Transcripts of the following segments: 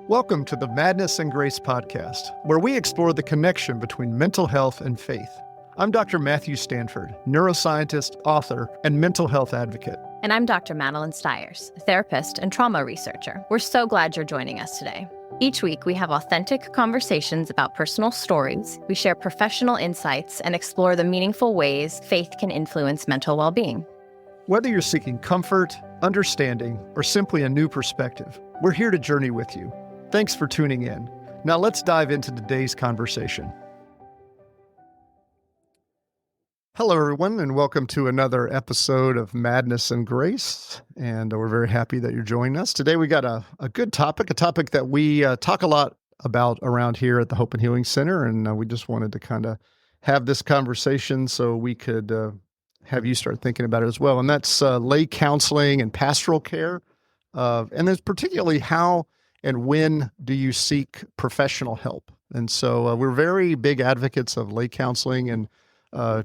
Welcome to the Madness and Grace podcast, where we explore the connection between mental health and faith. I'm Dr. Matthew Stanford, neuroscientist, author, and mental health advocate. And I'm Dr. Madeline Stiers, therapist and trauma researcher. We're so glad you're joining us today. Each week, we have authentic conversations about personal stories, we share professional insights, and explore the meaningful ways faith can influence mental well-being. Whether you're seeking comfort, understanding, or simply a new perspective, we're here to journey with you. Thanks for tuning in. Now let's dive into today's conversation. Hello, everyone, and welcome to another episode of Madness and Grace. And we're very happy that you're joining us. Today we got a good topic, a topic that we talk a lot about around here at the Hope and Healing Center. And we just wanted to kind of have this conversation so we could have you start thinking about it as well. And that's lay counseling and pastoral care. And then particularly how and when do you seek professional help? And so we're very big advocates of lay counseling and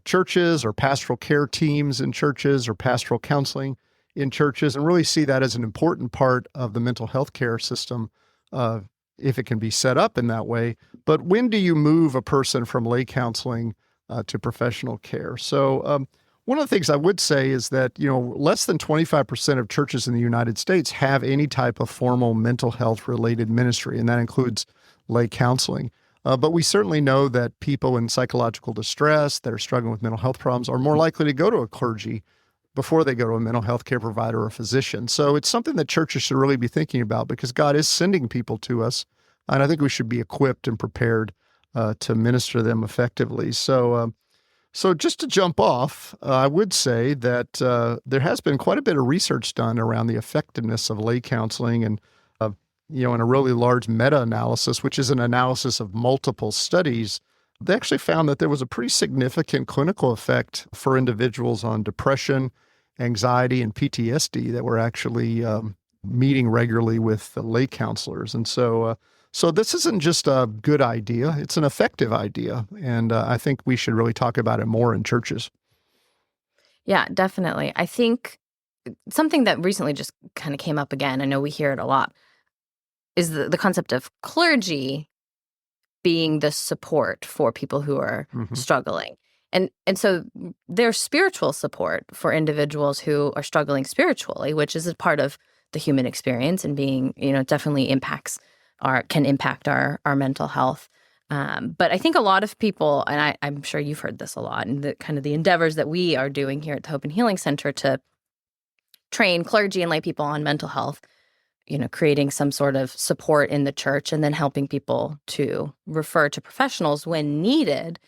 churches or pastoral care teams in churches or pastoral counseling in churches, and really see that as an important part of the mental health care system if it can be set up in that way. But when do you move a person from lay counseling to professional care? So one of the things I would say is that, less than 25% of churches in the United States have any type of formal mental health related ministry, and that includes lay counseling. But we certainly know that people in psychological distress that are struggling with mental health problems are more likely to go to a clergy before they go to a mental health care provider or a physician. So it's something that churches should really be thinking about because God is sending people to us, and I think we should be equipped and prepared to minister them effectively. So just to jump off, I would say that there has been quite a bit of research done around the effectiveness of lay counseling and in a really large meta-analysis, which is an analysis of multiple studies, they actually found that there was a pretty significant clinical effect for individuals on depression, anxiety, and PTSD that were actually meeting regularly with the lay counselors. And so this isn't just a good idea, it's an effective idea. And I think we should really talk about it more in churches. Yeah, definitely. I think something that recently just kind of came up again, I know we hear it a lot, is the concept of clergy being the support for people who are struggling. And so there's spiritual support for individuals who are struggling spiritually, which is a part of the human experience and being, definitely can impact our mental health. But I think a lot of people, and I'm sure you've heard this a lot, and the endeavors that we are doing here at the Hope and Healing Center to train clergy and lay people on mental health, creating some sort of support in the church and then helping people to refer to professionals when needed.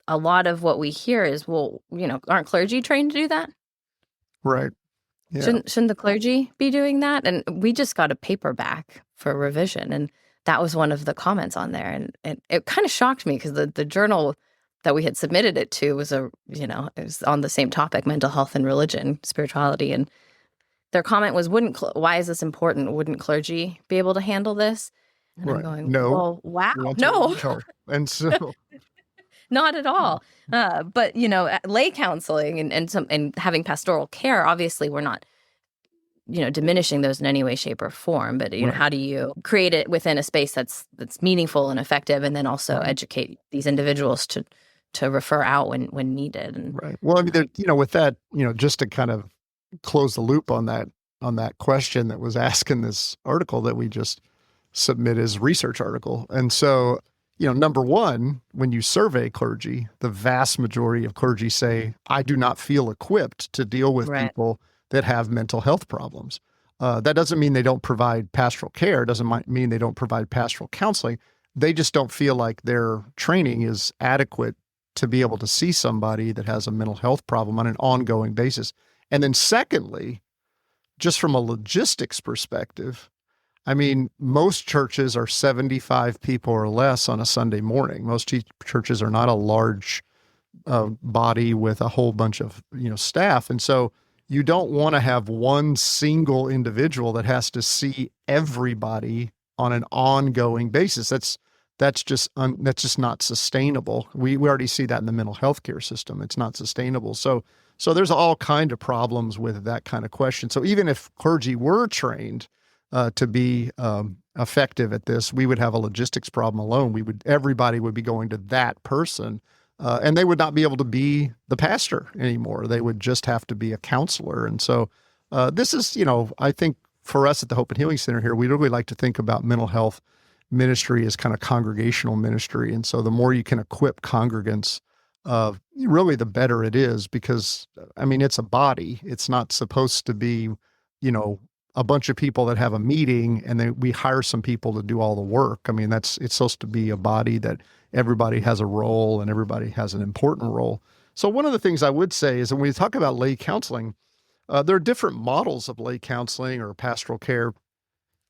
A lot of what we hear is, well, aren't clergy trained to do that? Right. Yeah. Shouldn't the clergy be doing that? And we just got a paper back for revision, and that was one of the comments on there. And it kind of shocked me because the journal that we had submitted it to was it was on the same topic, mental health and religion, spirituality, and their comment was, why is this important? Wouldn't clergy be able to handle this? And right. I'm going, no. Well, wow, no. And so... Not at all. But, lay counseling and having pastoral care, obviously we're not, diminishing those in any way, shape, or form. But, right. How do you create it within a space that's meaningful and effective, and then also educate these individuals to refer out when needed? And, right. Well, I mean, with that, just to kind of close the loop on that question that was asked in this article that we just submitted as a research article. And so, number one, when you survey clergy, the vast majority of clergy say, I do not feel equipped to deal with right. people that have mental health problems. That doesn't mean they don't provide pastoral care, doesn't mean they don't provide pastoral counseling. They just don't feel like their training is adequate to be able to see somebody that has a mental health problem on an ongoing basis. And then secondly, just from a logistics perspective, I mean, most churches are 75 people or less on a Sunday morning. Most churches are not a large body with a whole bunch of, staff. And so you don't want to have one single individual that has to see everybody on an ongoing basis. That's just not sustainable. We already see that in the mental health care system. It's not sustainable. So there's all kind of problems with that kind of question. So even if clergy were trained, to be effective at this, we would have a logistics problem alone. Everybody would be going to that person, and they would not be able to be the pastor anymore. They would just have to be a counselor. And so this is, I think for us at the Hope and Healing Center here, we really like to think about mental health ministry as kind of congregational ministry. And so the more you can equip congregants, really the better it is, because it's a body. It's not supposed to be, a bunch of people that have a meeting and then we hire some people to do all the work. It's supposed to be a body that everybody has a role and everybody has an important role. So one of the things I would say is when we talk about lay counseling, there are different models of lay counseling or pastoral care.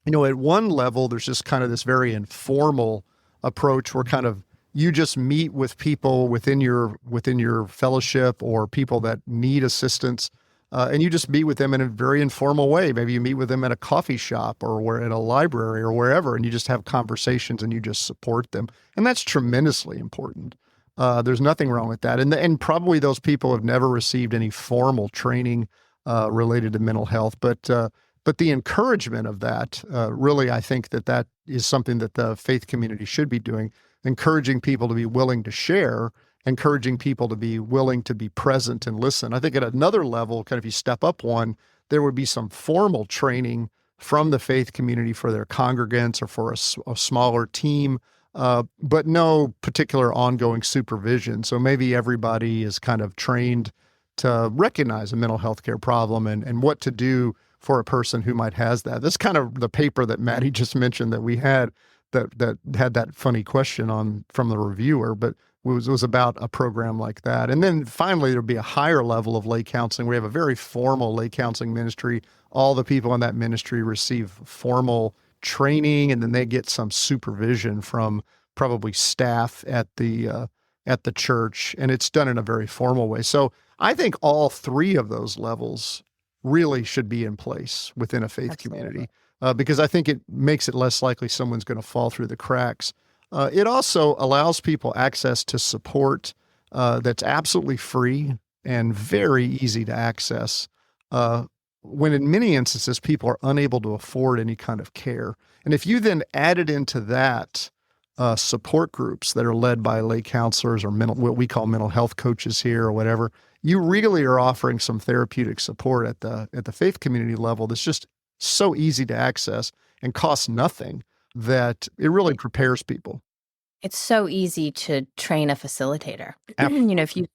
At one level, there's just kind of this very informal approach where kind of you just meet with people within your fellowship or people that need assistance, and you just meet with them in a very informal way. Maybe you meet with them at a coffee shop or at a library or wherever, and you just have conversations and you just support them. And that's tremendously important. There's nothing wrong with that. And probably those people have never received any formal training related to mental health, but the encouragement of that, really, I think that is something that the faith community should be doing, encouraging people to be willing to share, encouraging people to be willing to be present and listen. I think at another level, kind of if you step up one, there would be some formal training from the faith community for their congregants or for a smaller team, but no particular ongoing supervision. So maybe everybody is kind of trained to recognize a mental health care problem and what to do for a person who might has that. This kind of the paper that Maddie just mentioned that we had that had that funny question from the reviewer, but it was about a program like that. And then finally, there'll be a higher level of lay counseling. We have a very formal lay counseling ministry. All the people in that ministry receive formal training, and then they get some supervision from probably staff at the church, and it's done in a very formal way. So I think all three of those levels really should be in place within a faith community, because I think it makes it less likely someone's going to fall through the cracks. It also allows people access to support that's absolutely free and very easy to access, when in many instances people are unable to afford any kind of care. And if you then added into that support groups that are led by lay counselors or what we call mental health coaches here or whatever, you really are offering some therapeutic support at the faith community level that's just so easy to access and costs nothing that it really prepares people. It's so easy to train a facilitator. Absolutely. If you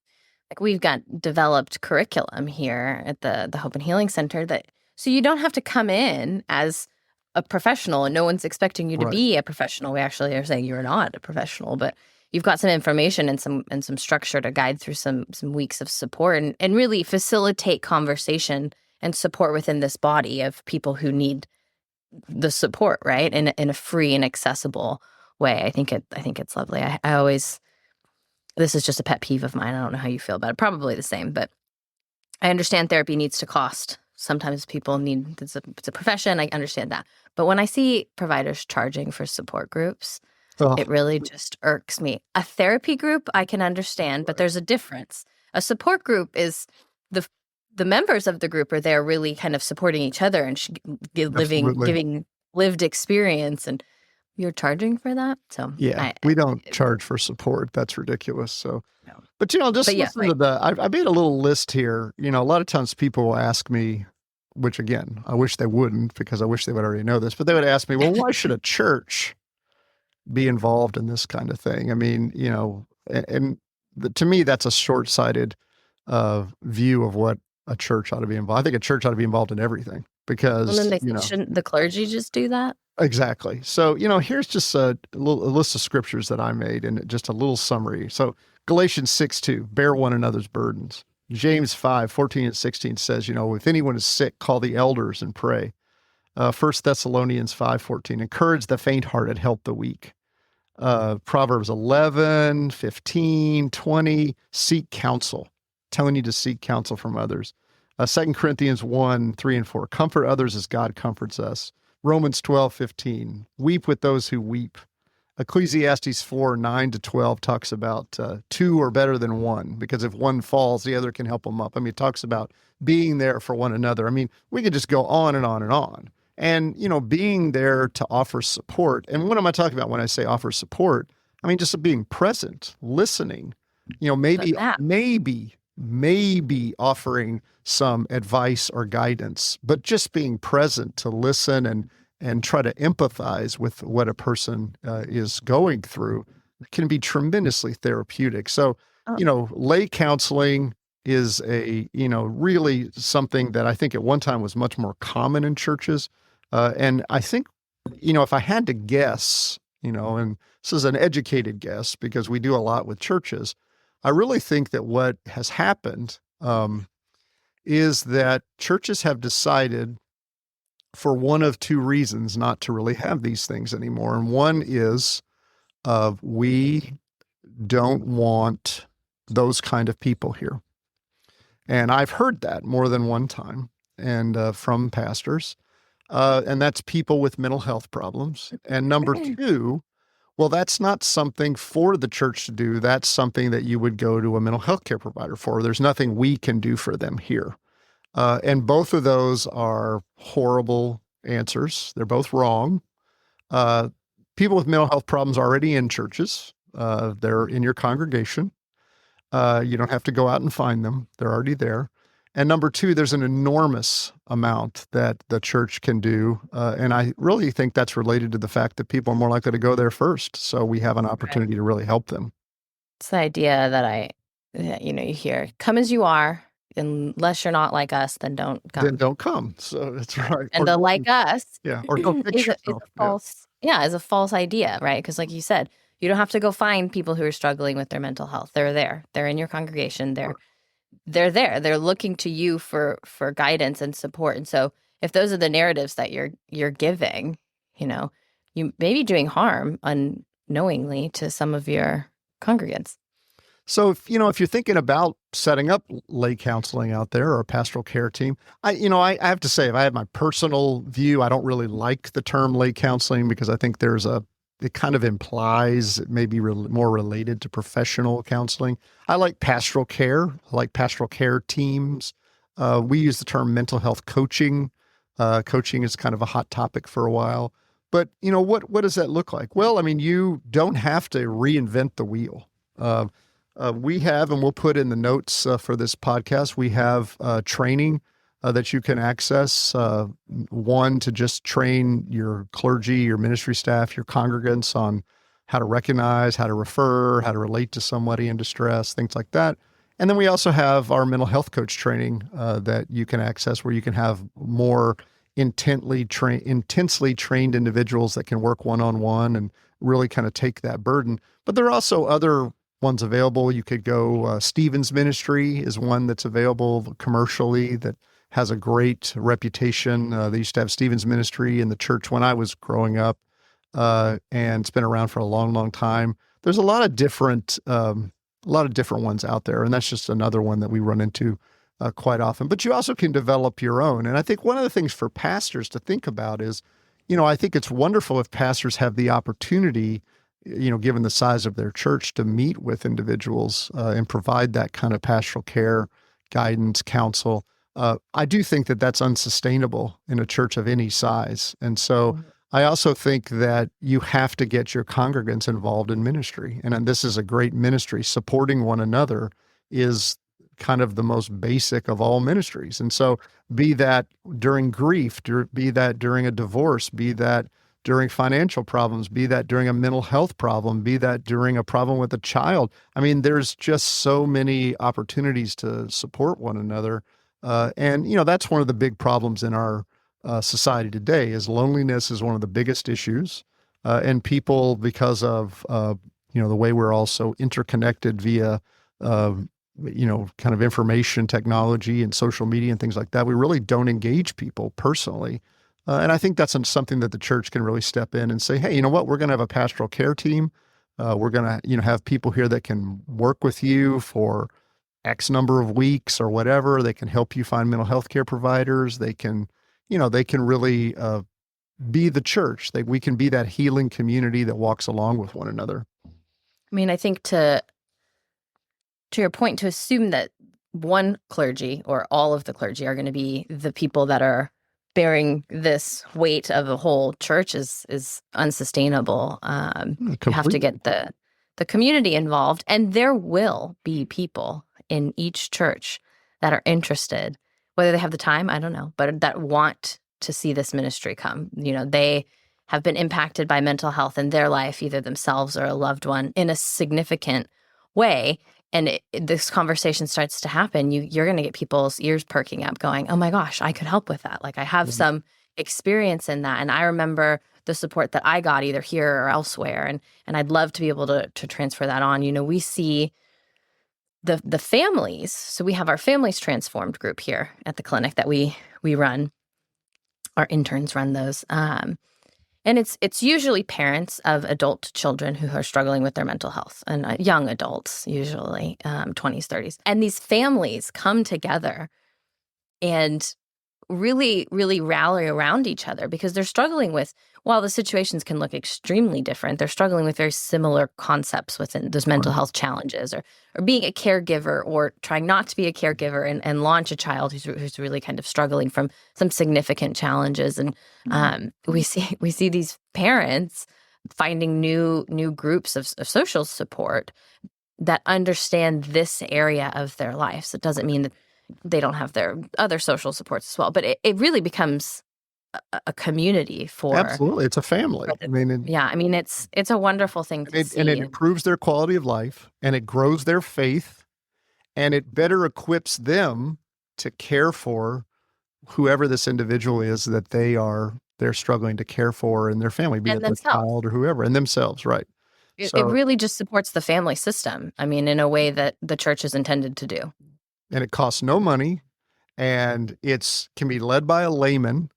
we've got developed curriculum here at the Hope and Healing Center so you don't have to come in as a professional and no one's expecting you to be a professional. We actually are saying you're not a professional, but you've got some information and some structure to guide through some weeks of support and really facilitate conversation and support within this body of people who need the support, right? In a free and accessible way. I think it's lovely. I always, this is just a pet peeve of mine. I don't know how you feel about it. Probably the same, but I understand therapy needs to cost. Sometimes people need, it's a profession. I understand that. But when I see providers charging for support groups, it really just irks me. A therapy group, I can understand, but there's a difference. A support group is the members of the group are there really kind of supporting each other and giving lived experience, and you're charging for that. So yeah, we don't charge for support. That's ridiculous. So, no. But listen to I made a little list here. A lot of times people will ask me, which again, I wish they wouldn't, because I wish they would already know this, but they would ask me, well, why should a church be involved in this kind of thing? To me, that's a short-sighted view of what a church ought to be involved. I think a church ought to be involved in everything, because shouldn't the clergy just do that? Exactly. So, here's just a list of scriptures that I made and just a little summary. So Galatians 6:2, bear one another's burdens. James 5:14 and 16 says, if anyone is sick, call the elders and pray. 1 Thessalonians 5:14, encourage the faint-hearted, help the weak. Proverbs 11:15, 20, seek counsel, telling you to seek counsel from others. 2 Corinthians 1:3 and 4, comfort others as God comforts us. Romans 12:15, weep with those who weep. Ecclesiastes 4:9-12 talks about two are better than one, because if one falls, the other can help them up. It talks about being there for one another. We could just go on and on and on. and, being there to offer support. And what am I talking about when I say offer support? I mean, just being present, listening, maybe, That maybe offering some advice or guidance, but just being present to listen and try to empathize with what a person is going through can be tremendously therapeutic. So, oh, lay counseling is really something that I think at one time was much more common in churches. And I think, if I had to guess, and this is an educated guess because we do a lot with churches, I really think that what has happened is that churches have decided for one of two reasons not to really have these things anymore. And one is we don't want those kind of people here. And I've heard that more than one time and from pastors. And that's people with mental health problems. And number two, well, that's not something for the church to do. That's something that you would go to a mental health care provider for. There's nothing we can do for them here. And both of those are horrible answers. They're both wrong. People with mental health problems are already in churches. They're in your congregation. You don't have to go out and find them. They're already there. And number two, there's an enormous amount that the church can do. And I really think that's related to the fact that people are more likely to go there first. So we have an opportunity to really help them. it's the idea that you hear, come as you are, unless you're not like us, then don't come. Then don't come. So that's right. And the like us or go fix is a yourself. false, is a false idea, right? Because like you said, you don't have to go find people who are struggling with their mental health. They're there. They're in your congregation. They're there. They're looking to you for guidance and support. And so if those are the narratives that you're giving, you may be doing harm unknowingly to some of your congregants. So if you're thinking about setting up lay counseling out there or a pastoral care team, I have to say, if I have my personal view, I don't really like the term lay counseling because I think it kind of implies it may be more related to professional counseling. I like pastoral care. I like pastoral care teams. We use the term mental health coaching. Coaching is kind of a hot topic for a while. But, what does that look like? Well, I mean, you don't have to reinvent the wheel. We have, and we'll put in the notes for this podcast, we have training that you can access. One, to just train your clergy, your ministry staff, your congregants on how to recognize, how to refer, how to relate to somebody in distress, things like that. And then we also have our mental health coach training that you can access where you can have more intensely trained individuals that can work one-on-one and really kind of take that burden. But there are also other ones available. You could go, Stephen's Ministry is one that's available commercially that has a great reputation. They used to have Stephen's Ministry in the church when I was growing up, and it's been around for a long, long time. There's a lot of different ones out there, and that's just another one that we run into quite often. But you also can develop your own. And I think one of the things for pastors to think about is, I think it's wonderful if pastors have the opportunity, given the size of their church, to meet with individuals and provide that kind of pastoral care, guidance, counsel. I do think that that's unsustainable in a church of any size. And so I also think that you have to get your congregants involved in ministry. And this is a great ministry. Supporting one another is kind of the most basic of all ministries. And so be that during grief, be that during a divorce, be that during financial problems, be that during a mental health problem, be that during a problem with a child. I mean, there's just so many opportunities to support one another. And that's one of the big problems in our society today is loneliness is one of the biggest issues. And people, because of, the way we're all so interconnected via, kind of information technology and social media and things like that, we really don't engage people personally. And I think that's something that the church can really step in and say, hey, you know what, we're going to have a pastoral care team. We're going to, have people here that can work with you for X number of weeks or whatever. They can help you find mental health care providers. They can, really be the church. We can be that healing community that walks along with one another. I mean, I think to your point, to assume that one clergy or all of the clergy are going to be the people that are bearing this weight of a whole church is unsustainable. You have to get the community involved, and there will be people in each church that are interested, whether they have the time, I don't know, but that want to see this ministry come. They have been impacted by mental health in their life, either themselves or a loved one, in a significant way. And this conversation starts to happen, you're going to get people's ears perking up going, oh my gosh, I could help with that. Like, I have some experience in that. And I remember the support that I got either here or elsewhere. And I'd love to be able to transfer that on. We see the families. So we have our Families Transformed group here at the clinic that we run. Our interns run those. And it's usually parents of adult children who are struggling with their mental health, and young adults, usually 20s, 30s. And these families come together and really, really rally around each other because they're struggling with, while the situations can look extremely different, they're struggling with very similar concepts within those mental health challenges, or being a caregiver or trying not to be a caregiver and launch a child who's really kind of struggling from some significant challenges. And we see these parents finding new groups of social support that understand this area of their lives. It doesn't mean that they don't have their other social supports as well, but it really becomes a community for. Absolutely. It's a family. It's a wonderful thing to see. And it improves their quality of life, and it grows their faith, and it better equips them to care for whoever this individual is that they're struggling to care for in their family, be it their child or whoever, and themselves, right? It really just supports the family system, in a way that the church is intended to do. And it costs no money, and can be led by a layman.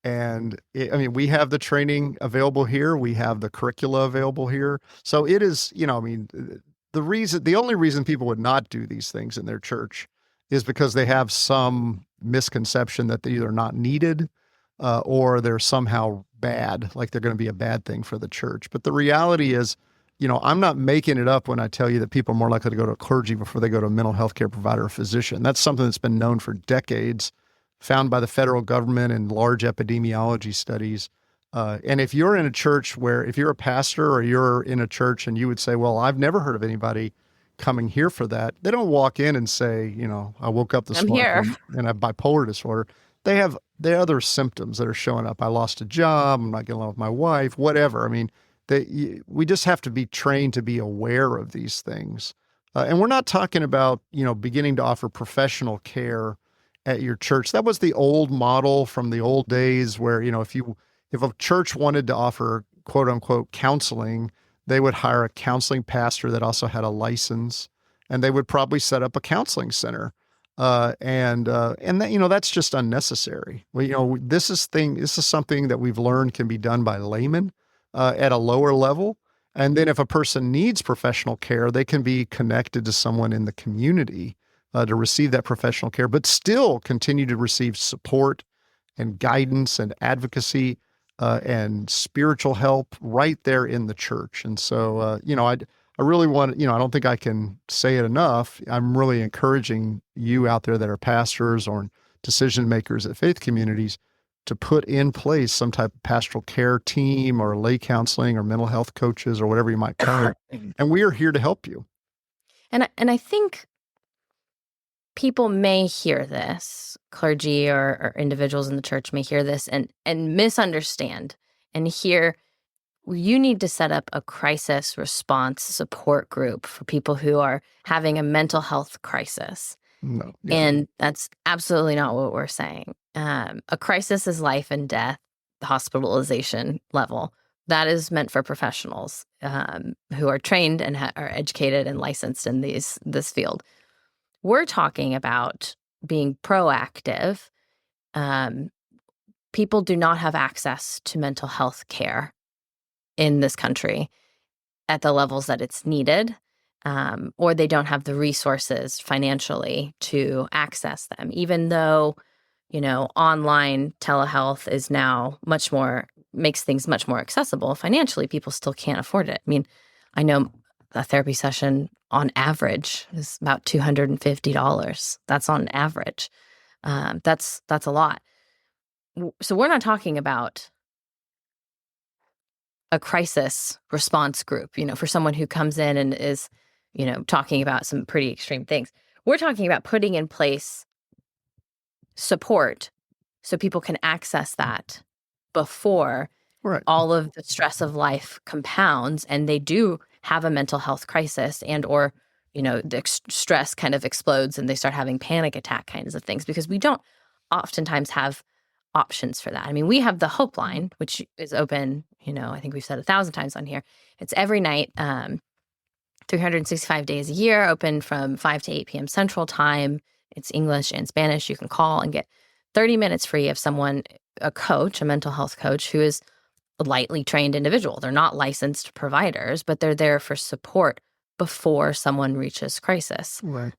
And we have the training available here. We have the curricula available here. So it is, the only reason people would not do these things in their church is because they have some misconception that they're either not needed or they're somehow bad, like they're going to be a bad thing for the church. But the reality is, I'm not making it up when I tell you that people are more likely to go to a clergy before they go to a mental health care provider or physician. That's something that's been known for decades, found by the federal government in large epidemiology studies. And if you're in a church if you're a pastor or you're in a church and you would say, well, I've never heard of anybody coming here for that, they don't walk in and say, I woke up this morning and I have bipolar disorder. They have other symptoms that are showing up. I lost a job. I'm not getting along with my wife, whatever. We just have to be trained to be aware of these things. And we're not talking about, beginning to offer professional care at your church. That was the old model from the old days where, if a church wanted to offer quote unquote counseling, they would hire a counseling pastor that also had a license, and they would probably set up a counseling center. And that, that's just unnecessary. Well, this is something that we've learned can be done by laymen at a lower level. And then if a person needs professional care, they can be connected to someone in the community to receive that professional care, but still continue to receive support and guidance and advocacy and spiritual help right there in the church. And so, I really want, I don't think I can say it enough. I'm really encouraging you out there that are pastors or decision makers at faith communities to put in place some type of pastoral care team or lay counseling or mental health coaches or whatever you might call it. And we are here to help you. And I think people may hear this, clergy or individuals in the church may hear this and misunderstand and hear, you need to set up a crisis response support group for people who are having a mental health crisis. No, yeah. And that's absolutely not what we're saying. A crisis is life and death, the hospitalization level. That is meant for professionals who are trained and are educated and licensed in this field. We're talking about being proactive. People do not have access to mental health care in this country at the levels that it's needed, or they don't have the resources financially to access them, even though, online telehealth is now makes things much more accessible. Financially, people still can't afford it. I know a therapy session on average is about $250. That's on average. That's a lot. So we're not talking about a crisis response group, for someone who comes in and is, talking about some pretty extreme things. We're talking about putting in place support so people can access that before Right. all of the stress of life compounds and they do have a mental health crisis and or the stress kind of explodes and they start having panic attack kinds of things, because we don't oftentimes have options for that. I mean, we have the Hope Line, which is open, I think we've said 1,000 times on here. It's every night, 365 days a year, open from 5 to 8 p.m. Central Time. It's English and Spanish. You can call and get 30 minutes free of someone, a coach, a mental health coach who is a lightly trained individual. They're not licensed providers, but they're there for support before someone reaches crisis. Right.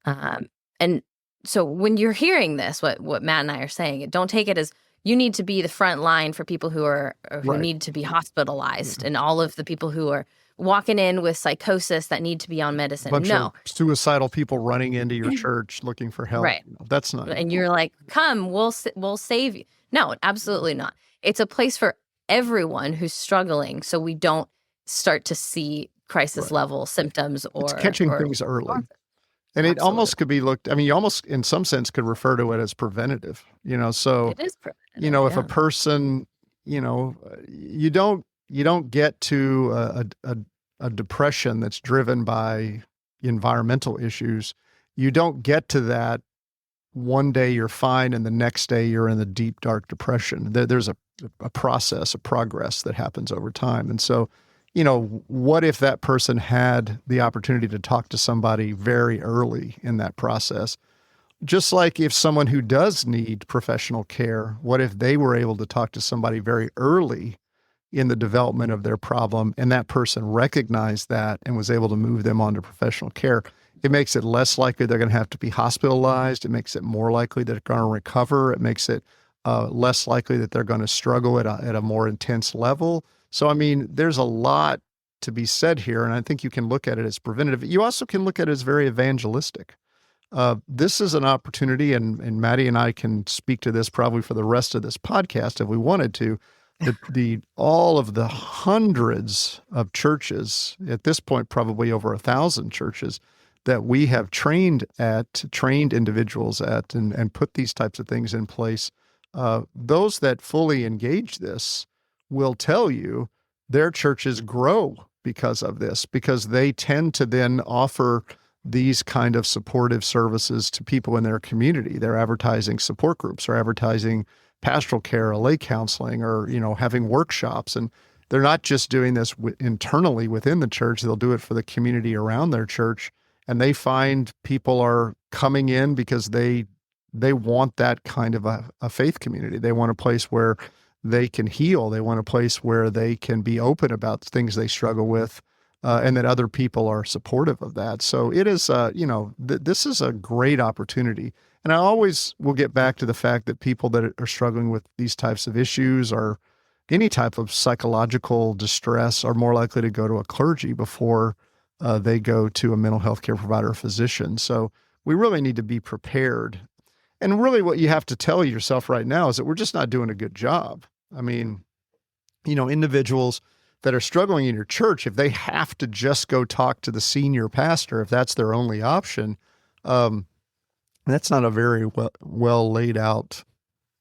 And so when you're hearing this, what Matt and I are saying, don't take it as you need to be the front line for people who are or who Right. need to be hospitalized and all of the people who are walking in with psychosis that need to be on medicine. Bunch No. of suicidal people running into your church looking for help. Right. That's not. And you're like, come, we'll save you. No, absolutely not. It's a place for everyone who's struggling, so we don't start to see crisis level symptoms or It's catching things early. And it Absolutely. almost could be looked, I mean, you almost in some sense could refer to it as preventative, so, It is preventative, if a person, you don't get to a depression that's driven by environmental issues. You don't get to that one day you're fine and the next day you're in the deep, dark depression. There's a process, a progress that happens over time. And so, what if that person had the opportunity to talk to somebody very early in that process? Just like if someone who does need professional care, what if they were able to talk to somebody very early in the development of their problem and that person recognized that and was able to move them on to professional care? It makes it less likely they're going to have to be hospitalized. It makes it more likely that they're going to recover. It makes it less likely that they're going to struggle at a more intense level. So, I mean, there's a lot to be said here, and I think you can look at it as preventative. You also can look at it as very evangelistic. This is an opportunity, and Maddie and I can speak to this probably for the rest of this podcast if we wanted to. All of the hundreds of churches, at this point probably over 1,000 churches, that we have trained individuals at and put these types of things in place, those that fully engage this will tell you their churches grow because of this, because they tend to then offer these kind of supportive services to people in their community. They're advertising support groups or advertising pastoral care or lay counseling or, having workshops. And they're not just doing this internally within the church. They'll do it for the community around their church. And they find people are coming in because they want that kind of a faith community. They want a place where they can heal. They want a place where they can be open about things they struggle with, and that other people are supportive of that. So it is, this is a great opportunity. And I always will get back to the fact that people that are struggling with these types of issues or any type of psychological distress are more likely to go to a clergy before they go to a mental health care provider or physician. So we really need to be prepared. And really what you have to tell yourself right now is that we're just not doing a good job. I mean, individuals that are struggling in your church, if they have to just go talk to the senior pastor, if that's their only option, that's not a very well laid out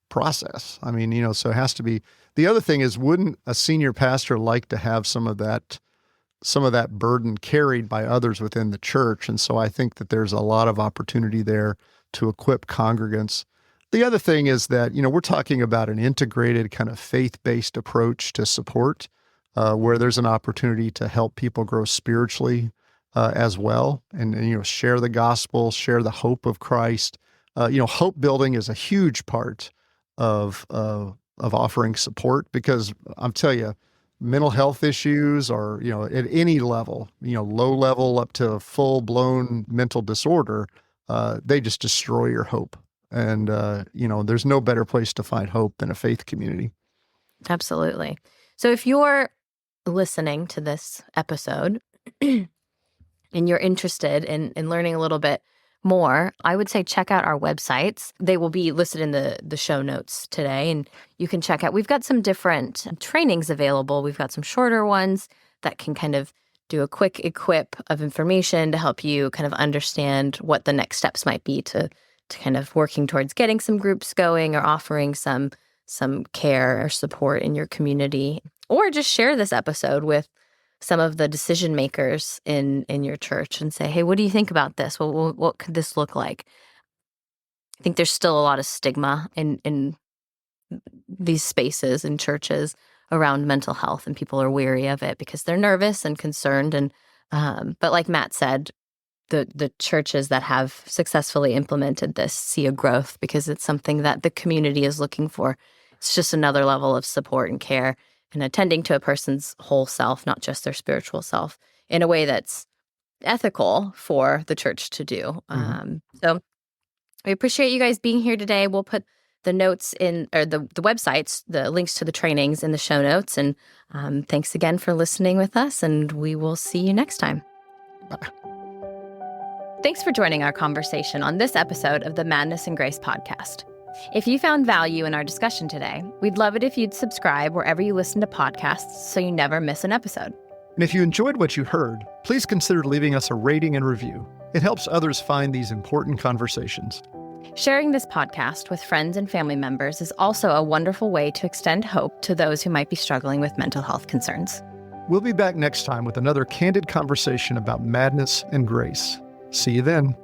process. I mean, so it has to be. The other thing is, wouldn't a senior pastor like to have some of that burden carried by others within the church? And so I think that there's a lot of opportunity there to equip congregants. The other thing is that, we're talking about an integrated kind of faith-based approach to support, where there's an opportunity to help people grow spiritually as well, and share the gospel, share the hope of Christ. Hope building is a huge part of offering support, because I'm telling you, mental health issues are, at any level, low level up to full-blown mental disorder, they just destroy your hope. And, there's no better place to find hope than a faith community. Absolutely. So if you're listening to this episode and you're interested in learning a little bit more, I would say check out our websites. They will be listed in the show notes today, and you can check out. We've got some different trainings available. We've got some shorter ones that can kind of do a quick equip of information to help you kind of understand what the next steps might be to kind of working towards getting some groups going or offering some care or support in your community. Or just share this episode with some of the decision makers in your church and say, hey, what do you think about this? What could this look like? I think there's still a lot of stigma in these spaces in churches around mental health, and people are wary of it because they're nervous and concerned. And but like Matt said, the churches that have successfully implemented this see a growth because it's something that the community is looking for. It's just another level of support and care and attending to a person's whole self, not just their spiritual self, in a way that's ethical for the church to do. So we appreciate you guys being here today. We'll put the notes in, or the websites, the links to the trainings in the show notes. And thanks again for listening with us, and we will see you next time. Bye. Thanks for joining our conversation on this episode of the Madness and Grace podcast. If you found value in our discussion today, we'd love it if you'd subscribe wherever you listen to podcasts so you never miss an episode. And if you enjoyed what you heard, please consider leaving us a rating and review. It helps others find these important conversations. Sharing this podcast with friends and family members is also a wonderful way to extend hope to those who might be struggling with mental health concerns. We'll be back next time with another candid conversation about madness and grace. See you then.